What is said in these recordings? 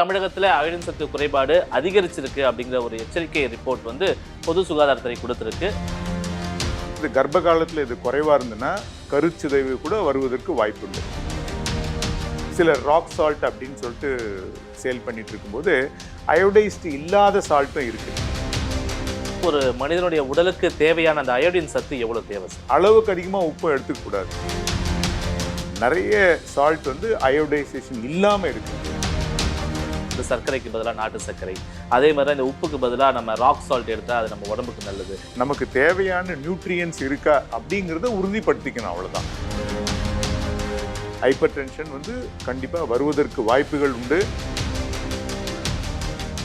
தமிழகத்தில் அயோடின் சத்து குறைபாடு அதிகரிச்சிருக்கு அப்படிங்கிற ஒரு எச்சரிக்கை ரிப்போர்ட் வந்து பொது சுகாதாரத்துறை கொடுத்துருக்கு. இது கர்ப்ப காலத்தில் இது குறைவாக இருந்ததுன்னா கருச்சிதைவு கூட வருவதற்கு வாய்ப்பு உண்டு. சில ராக் சால்ட் அப்படின்னு சொல்லிட்டு சேல் பண்ணிட்டு இருக்கும்போது அயோடைஸ்டு இல்லாத சால்ட்டும் இருக்கு. ஒரு மனிதனுடைய உடலுக்கு தேவையான அந்த அயோடின் சத்து எவ்வளவு தேவை? அளவுக்கு அதிகமாக உப்பு எடுத்துக்க கூடாது. நிறைய சால்ட் வந்து அயோடைசேஷன் இல்லாமல் இருக்கு. சர்க்கரைக்கு பதிலாக நாட்டு சர்க்கரை, அதே மாதிரி இந்த உப்புக்கு பதிலாக நம்ம ராக் சால்ட் எடுத்தால் அது நம்ம உடம்புக்கு நல்லது. நமக்கு தேவையான நியூட்ரியன்ஸ் இருக்கா அப்படிங்கிறத உறுதிப்படுத்திக்கணும், அவ்வளோதான். ஹைப்பர் டென்ஷன் வந்து கண்டிப்பாக வருவதற்கு வாய்ப்புகள் உண்டு.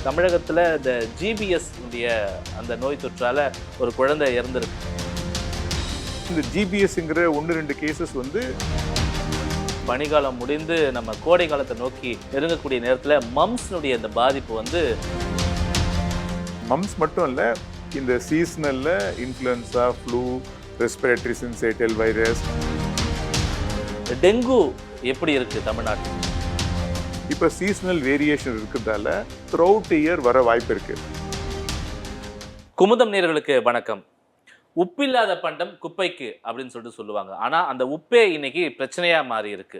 தமிழகத்தில் இந்த ஜிபிஎஸ் உடைய அந்த நோய் தொற்றால ஒரு குழந்தை இறந்துருக்கு. இந்த ஜிபிஎஸ்ங்கிற 1-2 கேசஸ் வந்து பனிகாலம் முடிந்து நம்ம கோடை காலத்தை நோக்கி நெருங்கக்கூடிய நேரத்தில் மம்ஸ்னுடைய இந்த பாதிப்பு வந்து மம்ஸ் மட்டும் இல்லை, இந்த சீசனலில் influenza, flu, respiratory syncytial virus, dengue எப்படி இருக்கு தமிழ்நாட்டில்? இப்போ சீசனல் வேரியேஷன் இருக்கிறதால த்ரூஅவுட் இயர் வர வாய்ப்பு இருக்கு. குமுதம் நேயர்களுக்கு வணக்கம். உப்பில்லாத பண்டம் குப்பைக்கு அப்படின்னு சொல்லுவாங்க. ஆனால் அந்த உப்பே இன்னைக்கு பிரச்சனையாக மாறி இருக்கு.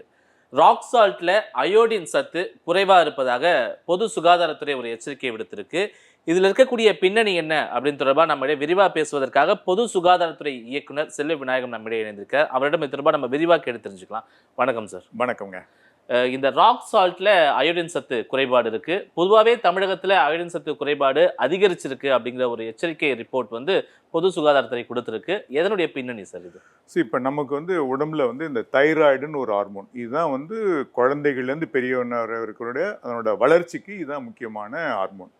ராக் சால்ட்ல அயோடின் சத்து குறைவாக இருப்பதாக பொது சுகாதாரத்துறை ஒரு எச்சரிக்கை விடுத்திருக்கு. இதில் இருக்கக்கூடிய பின்னணி என்ன அப்படின்னு தொடர்பாக நம்மிடையே விரிவாக பேசுவதற்காக பொது சுகாதாரத்துறை இயக்குனர் செல்வ விநாயகம் நம்மிடையே இணைந்திருக்கார். அவரிடம் இது தொடர்பாக நம்ம விரிவாக கேட்டு தெரிஞ்சுக்கலாம். வணக்கம் சார். வணக்கங்க. இந்த ராக் சால்ட்ல அயோடின் சத்து குறைபாடு இருக்கு. பொதுவாகவே தமிழகத்தில் அயோடின் சத்து குறைபாடு அதிகரிச்சிருக்கு அப்படிங்கிற ஒரு எச்சரிக்கை ரிப்போர்ட் வந்து பொது சுகாதாரத்துறை கொடுத்துருக்கு. எதனுடைய பின்னணி சார் இது? இப்போ நமக்கு வந்து உடம்புல வந்து இந்த தைராய்டுன்னு ஒரு ஹார்மோன், இதுதான் வந்து குழந்தைகள்லேருந்து பெரியவர்களுடைய அதனோட வளர்ச்சிக்கு இதுதான் முக்கியமான ஹார்மோன்.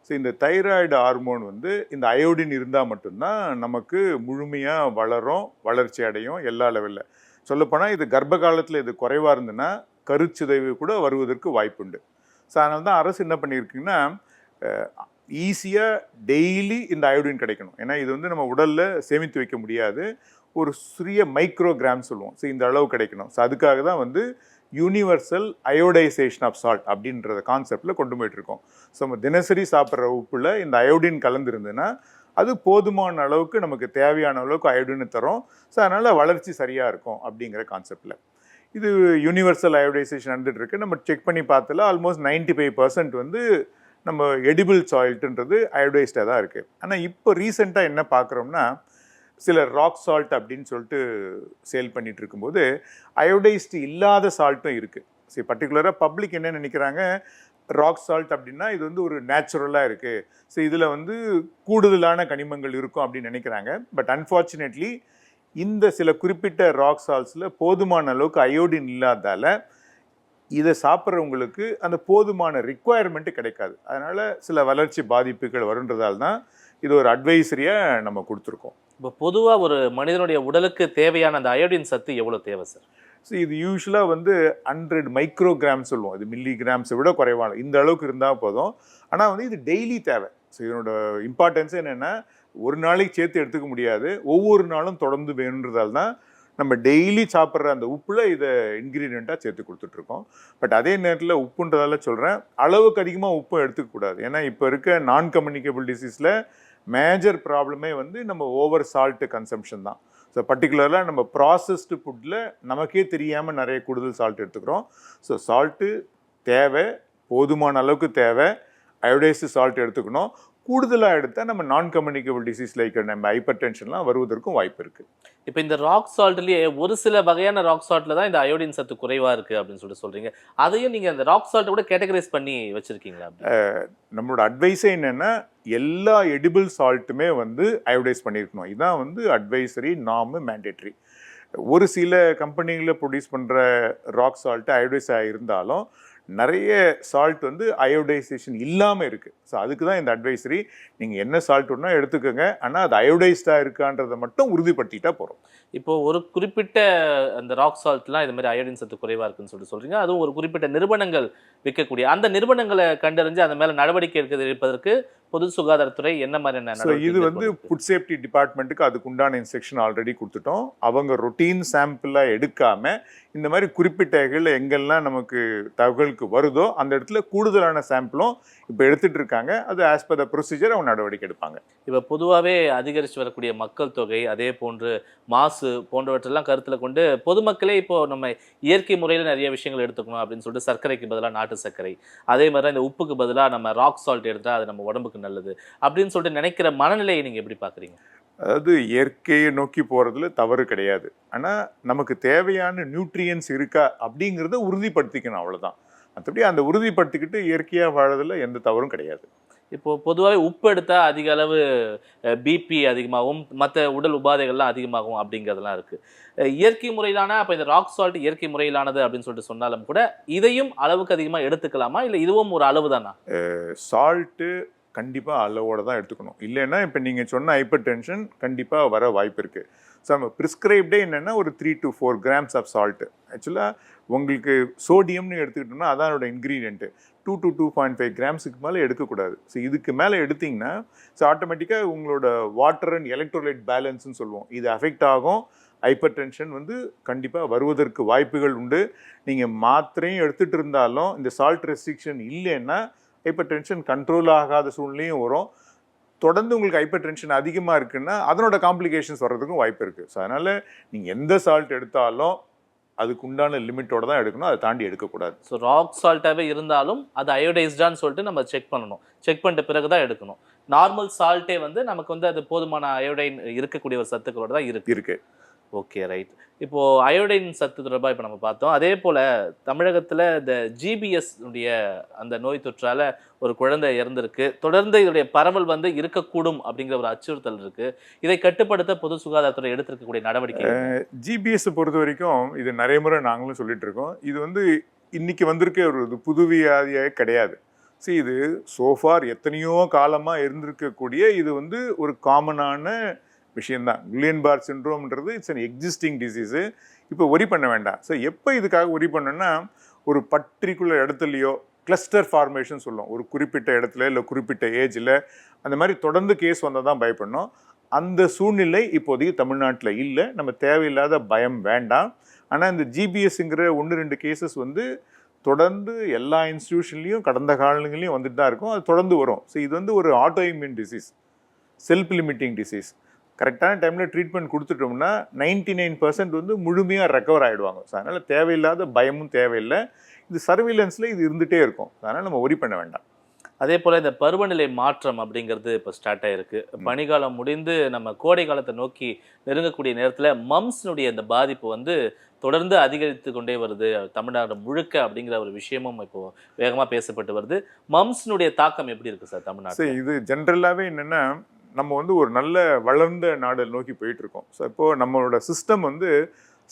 ஸோ இந்த தைராய்டு ஹார்மோன் வந்து இந்த அயோடின் இருந்தால் மட்டும்தான் நமக்கு முழுமையாக வளரும், வளர்ச்சி அடையும் எல்லா லெவலில். சொல்லப்போனால் இது கர்ப்ப காலத்தில் இது குறைவாக இருந்ததுன்னா கருச்சிதைவு கூட வருவதற்கு வாய்ப்புண்டு. ஸோ அதனால தான் அரசு என்ன பண்ணியிருக்குன்னா, ஈஸியாக டெய்லி இந்த அயோடின் கிடைக்கணும். ஏன்னா இது வந்து நம்ம உடலில் சேமித்து வைக்க முடியாது, ஒரு சிறிய மைக்ரோகிராம் சொல்லுவோம். ஸோ இந்த அளவு கிடைக்கணும். ஸோ அதுக்காக தான் வந்து யூனிவர்சல் அயோடைசேஷன் ஆஃப் சால்ட் அப்படின்றத கான்செப்டில் கொண்டு போயிட்டுருக்கோம். ஸோ நம்ம தினசரி சாப்பிட்ற உப்பில் இந்த அயோடின் கலந்துருந்துன்னா அது போதுமான அளவுக்கு நமக்கு தேவையான அளவுக்கு அயோடினை தரும். ஸோ அதனால் வளர்ச்சி சரியாக இருக்கும் அப்படிங்கிற கான்செப்டில் இது யூனிவர்சல் அயோடைசேஷன் நடந்துட்டு இருக்கு. நம்ம செக் பண்ணி பார்த்தல ஆல்மோஸ்ட் 95% வந்து நம்ம எடிபிள் சால்ட்டுன்றது அயோடைஸ்டாக தான் இருக்குது. ஆனால் இப்போ ரீசெண்டாக என்ன பார்க்குறோம்னா, சில ராக் சால்ட் அப்படின்னு சொல்லிட்டு சேல் பண்ணிட்டு இருக்கும்போது அயோடைஸ்டு இல்லாத சால்ட்டும் இருக்குது. சரி, பர்டிகுலராக பப்ளிக் என்ன நினைக்கிறாங்க, ராக் சால்ட் அப்படின்னா இது வந்து ஒரு நேச்சுரலாக இருக்குது, ஸோ இதில் வந்து கூடுதலான கனிமங்கள் இருக்கும் அப்படின்னு நினைக்கிறாங்க. பட் அன்ஃபார்ச்சுனேட்லி இந்த சில குறிப்பிட்ட ராக் சால்ட்ஸில் போதுமான அளவுக்கு அயோடின் இல்லாதால இதை சாப்பிட்றவங்களுக்கு அந்த போதுமான ரிக்குவயர்மெண்ட்டு கிடைக்காது. அதனால் சில வளர்ச்சி பாதிப்புகள் வருன்றதால் தான் இது ஒரு அட்வைசரியாக நம்ம கொடுத்துருக்கோம். இப்போ பொதுவாக ஒரு மனிதனுடைய உடலுக்கு தேவையான அந்த அயோடின் சத்து எவ்வளோ தேவை சார்? ஸோ இது யூஸ்வலாக வந்து 100 மைக்ரோகிராம் சொல்லுவோம், இது மில்லிகிராம்ஸை விட குறைவான இந்த அளவுக்கு இருந்தால் போதும். ஆனால் வந்து இது டெய்லி தேவை. ஸோ இதனோட இம்பார்ட்டன்ஸ் என்னென்னா, ஒரு நாளைக்கு சேர்த்து எடுத்துக்க முடியாது, ஒவ்வொரு நாளும் தொடர்ந்து வேணுன்றதால் தான் நம்ம டெய்லி சாப்பிட்ற அந்த உப்பில் இதை இன்க்ரீடியண்ட்டாக சேர்த்து கொடுத்துட்ருக்கோம். பட் அதே நேரத்தில் உப்புன்றதால சொல்கிறேன், அளவுக்கு அதிகமாக உப்பு எடுத்துக்கக்கூடாது. ஏன்னா இப்போ இருக்க நான் கம்யூனிகபிள் டிசீஸில் மேஜர் ப்ராப்ளமே வந்து நம்ம ஓவர் சால்ட்டு கன்சம்ஷன் தான். ஸோ பர்டிகுலராக நம்ம ப்ராசஸ்டு ஃபுட்டில் நமக்கே தெரியாமல் நிறைய கூடுதல் சால்ட் எடுத்துக்கிறோம். ஸோ சால்ட்டு தேவை, போதுமான அளவுக்கு தேவை, அயோடைஸ்டு சால்ட் எடுத்துக்கணும். கூடுதலாக எடுத்தால் நம்ம நான் கம்யூனிகபிள் டிசீஸ் லைக் நம்ம ஹைப்பர் டென்ஷன்லாம் வருவதற்கும் வாய்ப்பு இருக்குது. இப்போ இந்த ராக் சால்ட்லேயே ஒரு சில வகையான ராக் சால்ட்டில் தான் இந்த அயோடின் சத்து குறைவாக இருக்குது அப்படின்னு சொல்கிறீங்க. அதையும் நீங்கள் அந்த ராக் சால்ட்டை கூட கேட்டகரைஸ் பண்ணி வச்சுருக்கீங்களா? நம்மளோட அட்வைஸே என்னென்னா, எல்லா எடிபிள் சால்ட்டுமே வந்து அயோடைஸ் பண்ணியிருக்கணும். இதுதான் வந்து அட்வைசரி, நார்மு, மேண்டேட்ரி. ஒரு சில கம்பெனிகளில் ப்ரொடியூஸ் பண்ணுற ராக் சால்ட்டு அயோடைஸ் இருந்தாலும் நிறைய சால்ட் வந்து அயோடைசேஷன் இல்லாமல் இருக்குது. ஸோ அதுக்கு தான் இந்த அட்வைசரி. நீங்கள் என்ன சால்ட் ஒன்றா எடுத்துக்கோங்க, ஆனால் அது அயோடைஸ்டாக இருக்கான்றதை மட்டும் உறுதிப்படுத்திட்டா போகிறோம். இப்போது ஒரு குறிப்பிட்ட அந்த ராக் சால்ட்லாம் இது மாதிரி அயோடின் சத்து குறைவாக இருக்குன்னு சொல்கிறீங்க. அதுவும் ஒரு குறிப்பிட்ட நிறுவனங்கள் விற்கக்கூடிய அந்த நிறுவனங்களை கண்டறிஞ்சு அந்த மேலே நடவடிக்கை எடுப்பதற்கு பொது சுகாதாரத்துறை என்ன மாதிரியான ஸோ இது வந்து நடவடிக்கை ஃபுட் சேஃப்டி டிபார்ட்மெண்ட்டுக்கு அதுக்கு உண்டான இன்ஸ்ட்ரக்ஷன் ஆல்ரெடி கொடுத்துட்டோம். அவங்க ரொட்டீன் சாம்பிளாக எடுக்காம இந்த மாதிரி குறிப்பிட்ட இடங்களில் எங்கெல்லாம் நமக்கு தகவலுக்கு வருதோ அந்த இடத்துல கூடுதலான சாம்பிளும் இப்போ எடுத்துட்டு இருக்காங்க. அது ஆஸ் பர் த ப்ரொசீஜர் அவங்க நடவடிக்கை எடுப்பாங்க. இப்போ பொதுவாகவே அதிகரித்து வரக்கூடிய மக்கள் தொகை, அதே போன்று மாசு போன்றவற்றெல்லாம் கருத்தில் கொண்டு பொதுமக்களே இப்போ நம்ம இயற்கை முறையில் நிறைய விஷயங்கள் எடுத்துக்கணும் அப்படின்னு சொல்லிட்டு சர்க்கரைக்கு பதிலாக நாட்டு சர்க்கரை, அதே மாதிரி இந்த உப்புக்கு பதிலாக நம்ம ராக் சால்ட் எடுத்தால் அது நம்ம உடம்புக்கு நல்லது அப்படின்னு சொல்லிட்டு நினைக்கிற மனநிலையை நீங்கள் எப்படி பார்க்குறீங்க? அதாவது இயற்கையை நோக்கி போகிறதுல தவறு கிடையாது. ஆனால் நமக்கு தேவையான நியூட்ரியன்ஸ் இருக்கா அப்படிங்கிறத உறுதிப்படுத்திக்கணும், அவ்வளோதான். மற்றபடி அந்த உறுதிப்படுத்திக்கிட்டு இயற்கையாக வாழறதுல எந்த தவறும் கிடையாது. இப்போ பொதுவாகவே உப்பு எடுத்தால் அதிக அளவு பிபி அதிகமாகவும் மற்ற உடல் உபாதைகள்லாம் அதிகமாகும் அப்படிங்கிறதுலாம் இருக்குது. இயற்கை முறையிலான அப்போ இந்த ராக் சால்ட் இயற்கை முறையிலானது அப்படின்னு சொல்லிட்டு சொன்னாலும் கூட இதையும் அளவுக்கு அதிகமாக எடுத்துக்கலாமா, இல்லை இதுவும் ஒரு அளவு தானா? சால்ட்டு கண்டிப்பாக அளவோடு தான் எடுத்துக்கணும். இல்லைன்னா இப்போ நீங்கள் சொன்ன ஹைப்பர் டென்ஷன் கண்டிப்பாக வர வாய்ப்பு இருக்குது. ஸோ நம்ம ப்ரிஸ்கிரைப்டே என்னென்னா ஒரு 3 to 4 grams ஆஃப் சால்ட்டு. ஆக்சுவலாக உங்களுக்கு சோடியம்னு எடுத்துக்கிட்டோம்னா அதான் அதோட இன்க்ரீடியன்ட்டு. 2 to 2.5 grams மேலே எடுக்கக்கூடாது. ஸோ இதுக்கு மேலே எடுத்திங்கன்னா ஸோ ஆட்டோமேட்டிக்காக உங்களோட வாட்டர் அண்ட் எலக்ட்ரோலைட் பேலன்ஸ்னு சொல்லுவோம், இது அஃபெக்ட் ஆகும். ஹைப்பர் டென்ஷன் வந்து கண்டிப்பாக வருவதற்கு வாய்ப்புகள் உண்டு. நீங்கள் மாத்திரையும் எடுத்துகிட்டு இருந்தாலும் இந்த சால்ட் ரெஸ்ட்ரிக்ஷன் இல்லைன்னா ஹைப்பர் டென்ஷன் கண்ட்ரோல் ஆகாத சூழ்நிலையும் வரும். தொடர்ந்து உங்களுக்கு ஹைப்பர் டென்ஷன் அதிகமாக இருக்குன்னா அதனோட காம்ப்ளிகேஷன்ஸ் வர்றதுக்கும் வாய்ப்பு இருக்குது. ஸோ அதனால் நீங்கள் எந்த சால்ட் எடுத்தாலும் அதுக்கு உண்டான லிமிட்டோட தான் எடுக்கணும், அதை தாண்டி எடுக்கக்கூடாது. ஸோ ராக் சால்ட்டாகவே இருந்தாலும் அது அயோடைஸ்டான்னு சொல்லிட்டு நம்ம செக் பண்ணணும். செக் பண்ணிட்ட பிறகு தான் எடுக்கணும். நார்மல் சால்ட்டே வந்து நமக்கு வந்து அது போதுமான அயோடைன் இருக்கக்கூடிய ஒரு சத்துக்களோட தான் இருக்கு. Okay, right. இப்போ அயோடைன் சத்து தொடர்பாக இப்போ நம்ம பார்த்தோம். அதே போல் தமிழகத்தில் இந்த ஜிபிஎஸ் உடைய அந்த நோய் தொற்றால் ஒரு குழந்தை இறந்திருக்கு. தொடர்ந்து இதோடைய பரவல் வந்து இருக்கக்கூடும் அப்படிங்கிற ஒரு அச்சுறுத்தல் இருக்குது. இதை கட்டுப்படுத்த பொது சுகாதாரத்துறை எடுத்திருக்கக்கூடிய நடவடிக்கை ஜிபிஎஸ் பொறுத்த வரைக்கும் இது நிறைய முறை நாங்களும் சொல்லிட்டு இருக்கோம். இது வந்து இன்னைக்கு வந்திருக்க ஒரு புது வியாதியாக கிடையாது. சரி, இது சோஃபார் எத்தனையோ காலமாக இருந்திருக்கக்கூடிய இது வந்து ஒரு காமனான விஷயந்தான். குலியன் பார் சிண்ட்ரோம்ன்றது இட்ஸ் அன் எக்ஸிஸ்டிங் டிசீஸு. இப்போ ஒரி பண்ண வேண்டாம். ஸோ எப்போ இதுக்காக ஒரி பண்ணோன்னா ஒரு பர்டிகுலர் இடத்துலையோ கிளஸ்டர் ஃபார்மேஷன் சொல்லுவோம், ஒரு குறிப்பிட்ட இடத்துல இல்லை குறிப்பிட்ட ஏஜில் அந்த மாதிரி தொடர்ந்து கேஸ் வந்தால் தான் பயப்படணும். அந்த சூழ்நிலை இப்போதைக்கு தமிழ்நாட்டில் இல்லை. நம்ம தேவையில்லாத பயம் வேண்டாம். ஆனால் இந்த ஜிபிஎஸ்ங்கிற 1-2 கேசஸ் வந்து தொடர்ந்து எல்லா இன்ஸ்டிடியூஷன்லேயும் கடந்த காலங்களையும் வந்துட்டு தான் இருக்கும். அது தொடர்ந்து வரும். ஸோ இது வந்து ஒரு auto immune disease, self limiting disease. கரெக்டான டைமில் ட்ரீட்மெண்ட் கொடுத்துட்டோம்னா 99% வந்து முழுமையாக ரெக்கவர் ஆகிடுவாங்க. ஸோ அதனால் தேவையில்லாத பயமும் தேவையில்லை. இது சர்வீலன்ஸில் இது இருந்துகிட்டே இருக்கும். அதனால் நம்ம ஒரி பண்ண வேண்டாம். அதே போல் இந்த பருவநிலை மாற்றம் அப்படிங்கிறது இப்போ ஸ்டார்ட் ஆகிருக்கு. பனிக்காலம் முடிந்து நம்ம கோடை காலத்தை நோக்கி நெருங்கக்கூடிய நேரத்தில் மம்ஸ்னுடைய இந்த பாதிப்பு வந்து தொடர்ந்து அதிகரித்து கொண்டே வருது தமிழ்நாடு முழுக்க அப்படிங்கிற ஒரு விஷயமும் இப்போ வேகமாக பேசப்பட்டு வருது. மம்ஸ்னுடைய தாக்கம் எப்படி இருக்குது சார் தமிழ்நாடு? சரி, இது ஜென்ரலாகவே என்னென்னா நம்ம வந்து ஒரு நல்ல வளர்ந்த நாடு நோக்கி போயிட்டுருக்கோம். ஸோ இப்போது நம்மளோட சிஸ்டம் வந்து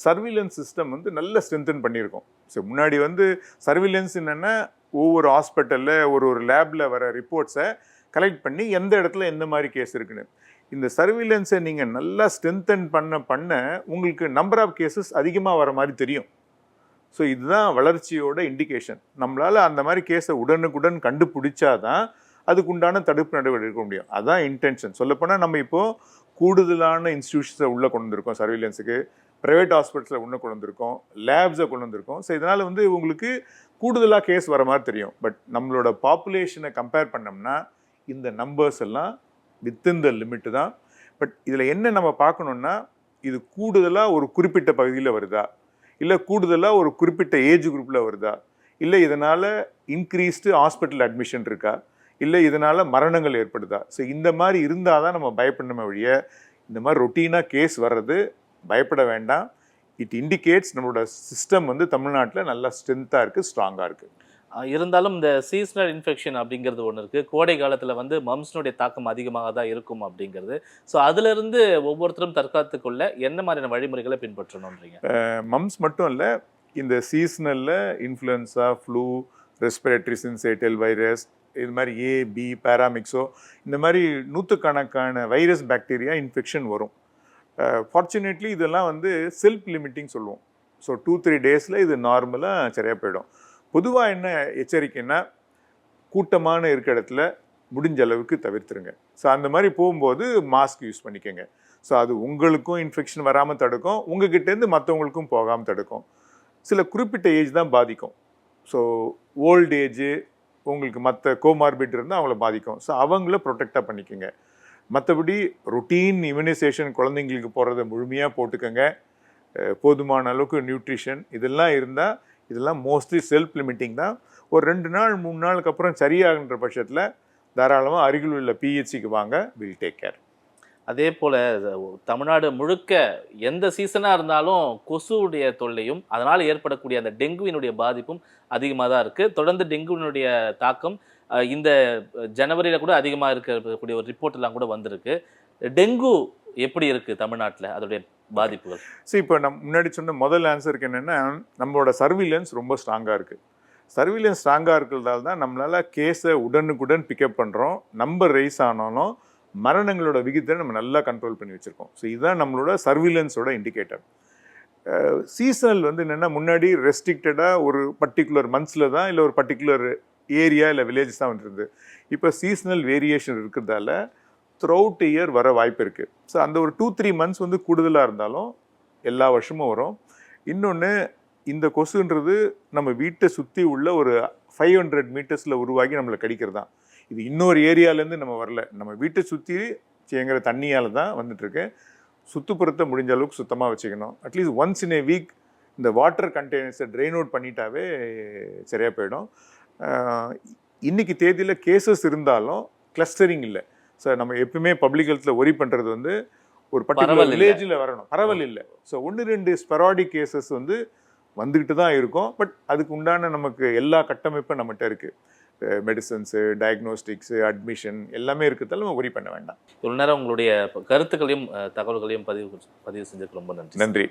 சர்வீலன்ஸ் சிஸ்டம் வந்து நல்ல ஸ்ட்ரென்தன் பண்ணியிருக்கோம். ஸோ முன்னாடி வந்து சர்வீலன்ஸ் என்னென்னா ஒவ்வொரு ஹாஸ்பிட்டலில் ஒரு லேபில் வர ரிப்போர்ட்ஸை கலெக்ட் பண்ணி எந்த இடத்துல எந்த மாதிரி கேஸ் இருக்குன்னு. இந்த சர்வீலன்ஸை நீங்கள் நல்லா ஸ்ட்ரென்தன் பண்ண உங்களுக்கு நம்பர் ஆஃப் கேசஸ் அதிகமாக வர மாதிரி தெரியும். ஸோ இதுதான் வளர்ச்சியோட இண்டிகேஷன். நம்மளால் அந்த மாதிரி கேஸை உடனுக்குடன் கண்டுபிடிச்சாதான் அதுக்குண்டான தடுப்பு நடவடிக்கை எடுக்க முடியும். அதுதான் இன்டென்ஷன். சொல்லப்போனால் நம்ம இப்போது கூடுதலான இன்ஸ்டிடியூஷன்ஸை உள்ளே கொண்டு வந்திருக்கோம். சர்வீலன்ஸுக்கு ப்ரைவேட் ஹாஸ்பிட்டல்ஸில் உள்ளே கொண்டு வந்திருக்கோம், லேப்ஸை கொண்டு வந்திருக்கோம். ஸோ இதனால் வந்து உங்களுக்கு கூடுதலாக கேஸ் வர மாதிரி தெரியும். பட் நம்மளோட பாப்புலேஷனை கம்பேர் பண்ணோம்னா இந்த நம்பர்ஸ் எல்லாம் வித்தின் த லிமிட்டு தான். பட் இதில் என்ன நம்ம பார்க்கணுன்னா, இது கூடுதலாக ஒரு குறிப்பிட்ட பகுதியில் வருதா, இல்லை கூடுதலாக ஒரு குறிப்பிட்ட ஏஜ் குரூப்பில் வருதா, இல்லை இதனால் இன்க்ரீஸ்டு ஹாஸ்பிட்டல் அட்மிஷன் இருக்கா, இல்லை இதனால் மரணங்கள் ஏற்படுதா. ஸோ இந்த மாதிரி இருந்தால் தான் நம்ம பயப்படணுமே வழிய இந்த மாதிரி ரொட்டீனாக கேஸ் வர்றது பயப்பட வேண்டாம். இட் இண்டிகேட்ஸ் நம்மளோட சிஸ்டம் வந்து தமிழ்நாட்டில் நல்லா ஸ்ட்ரென்த்தாக இருக்குது, ஸ்ட்ராங்காக இருக்குது. இருந்தாலும் இந்த சீசனல் இன்ஃபெக்ஷன் அப்படிங்கிறது ஒன்று இருக்குது. கோடை காலத்தில் வந்து மம்ஸ்னுடைய தாக்கம் அதிகமாக தான் இருக்கும் அப்படிங்கிறது. ஸோ அதிலிருந்து ஒவ்வொருத்தரும் தற்காத்துக்குள்ள என்ன மாதிரியான வழிமுறைகளை பின்பற்றணுன்றீங்க? மம்ஸ் மட்டும் இல்லை, இந்த சீசனலில் influenza, flu, respiratory syncytial virus, இது மாதிரி ஏபி, பேராமிக்ஸோ, இந்த மாதிரி நூற்றுக்கணக்கான வைரஸ் பாக்டீரியா இன்ஃபெக்ஷன் வரும். ஃபார்ச்சுனேட்லி இதெல்லாம் வந்து செல்ஃப் லிமிட்டிங் சொல்லுவோம். ஸோ 2-3 டேஸில் இது நார்மலாக சரியாக போயிடும். பொதுவாக என்ன எச்சரிக்கைன்னா, கூட்டமான இருக்க இடத்துல முடிஞ்ச அளவுக்கு தவிர்த்துருங்க. ஸோ அந்த மாதிரி போகும்போது மாஸ்க் யூஸ் பண்ணிக்கோங்க. ஸோ அது உங்களுக்கும் இன்ஃபெக்ஷன் வராமல் தடுக்கும், உங்ககிட்டேருந்து மற்றவங்களுக்கும் போகாமல் தடுக்கும். சில குறிப்பிட்ட ஏஜ் தான் பாதிக்கும். ஸோ ஓல்டு ஏஜு, உங்களுக்கு மற்ற கோமார்பிட் இருந்தால் அவங்கள பாதிக்கும். ஸோ அவங்கள ப்ரொடெக்டாக பண்ணிக்கோங்க. மற்றபடி ரொட்டீன் இம்யூனைசேஷன் குழந்தைங்களுக்கு போடுறத முழுமையாக போட்டுக்கோங்க. போதுமான அளவுக்கு நியூட்ரிஷன் இதெல்லாம் இருந்தால், இதெல்லாம் மோஸ்ட்லி செல்ஃப் லிமிட்டிங் தான். ஒரு 2 நாள் 3 நாளுக்கு அப்புறம் சரியாகின்ற பட்சத்தில் தாராளமாக அருகில் உள்ள பிஹெச்சிக்கு வாங்க, வில் டேக் கேர். அதே போல் தமிழ்நாடு முழுக்க எந்த சீசனாக இருந்தாலும் கொசுவுடைய தொல்லையும் அதனால் ஏற்படக்கூடிய அந்த டெங்குவினுடைய பாதிப்பும் அதிகமாக தான் இருக்குது. தொடர்ந்து டெங்குவினுடைய தாக்கம் இந்த ஜனவரியில் கூட அதிகமாக இருக்கக்கூடிய ஒரு ரிப்போர்ட் எல்லாம் கூட வந்திருக்கு. டெங்கு எப்படி இருக்குது தமிழ்நாட்டில், அதோடைய பாதிப்புகள்? ஸோ இப்போ முன்னாடி சொன்ன முதல் ஆன்சருக்கு என்னென்னா, நம்மளோட சர்வீலன்ஸ் ரொம்ப ஸ்ட்ராங்காக இருக்குது. சர்வீலன்ஸ் ஸ்ட்ராங்காக இருக்கிறதால தான் நம்மளால் கேஸை உடனுக்குடன் பிக்கப் பண்ணுறோம். நம்பர் ரைஸ் ஆனாலும் மரணங்களோட விகிதத்தை நம்ம நல்லா கண்ட்ரோல் பண்ணி வச்சுருக்கோம். ஸோ இதுதான் நம்மளோட சர்வீலன்ஸோட இண்டிகேட்டர். சீசனல் வந்து என்னென்னா, முன்னாடி ரெஸ்ட்ரிக்டடாக ஒரு பர்டிகுலர் மந்த்ஸில் தான், இல்லை ஒரு பர்டிகுலர் ஏரியா இல்லை வில்லேஜஸ் தான் வந்துருது. இப்போ சீசனல் வேரியேஷன் இருக்கிறதால த்ரூ அவுட் இயர் வர வாய்ப்பு இருக்குது. ஸோ அந்த ஒரு 2-3 மந்த்ஸ் வந்து கூடுதலாக இருந்தாலும் எல்லா வருஷமும் வரும். இன்னொன்று, இந்த கொசுன்றது நம்ம வீட்டை சுற்றி உள்ள ஒரு 500 மீட்டர்ஸில் உருவாகி நம்மளை கடிக்கிறது தான். இது இன்னொரு ஏரியாலேருந்து நம்ம வரல, நம்ம வீட்டை சுற்றி எங்கிற தண்ணியால் தான் வந்துட்டுருக்கு. சுற்றுப்புறத்தை முடிஞ்ச அளவுக்கு சுத்தமாக வச்சுக்கணும். At least once in A week இந்த வாட்டர் கண்டெய்னர்ஸை ட்ரெயின் அவுட் பண்ணிட்டாவே சரியாக போயிடும். இன்றைக்கி தேதியில் கேசஸ் இருந்தாலும் கிளஸ்டரிங் இல்லை. ஸோ நம்ம எப்பவுமே பப்ளிக் ஹெல்த்தில் ஒரி பண்ணுறது வந்து ஒரு பர்டிகுலர் வில்லேஜில் வரணும், பரவல் இல்லை. ஸோ 1-2 ஸ்பெராடிக் கேசஸ் வந்து வந்துக்கிட்டு தான் இருக்கும். பட் அதுக்கு உண்டான நமக்கு எல்லா கட்டமைப்பும் நம்மகிட்ட இருக்குது. மெடிசன்ஸு, டயக்னோஸ்டிக்ஸு, அட்மிஷன் எல்லாமே இருக்கிறதால நம்ம ஒரி பண்ண வேண்டாம். இவ்வளோ நேரம் உங்களுடைய கருத்துக்களையும் தகவல்களையும் பதிவு செஞ்சதுக்கு ரொம்ப நன்றி. நன்றி.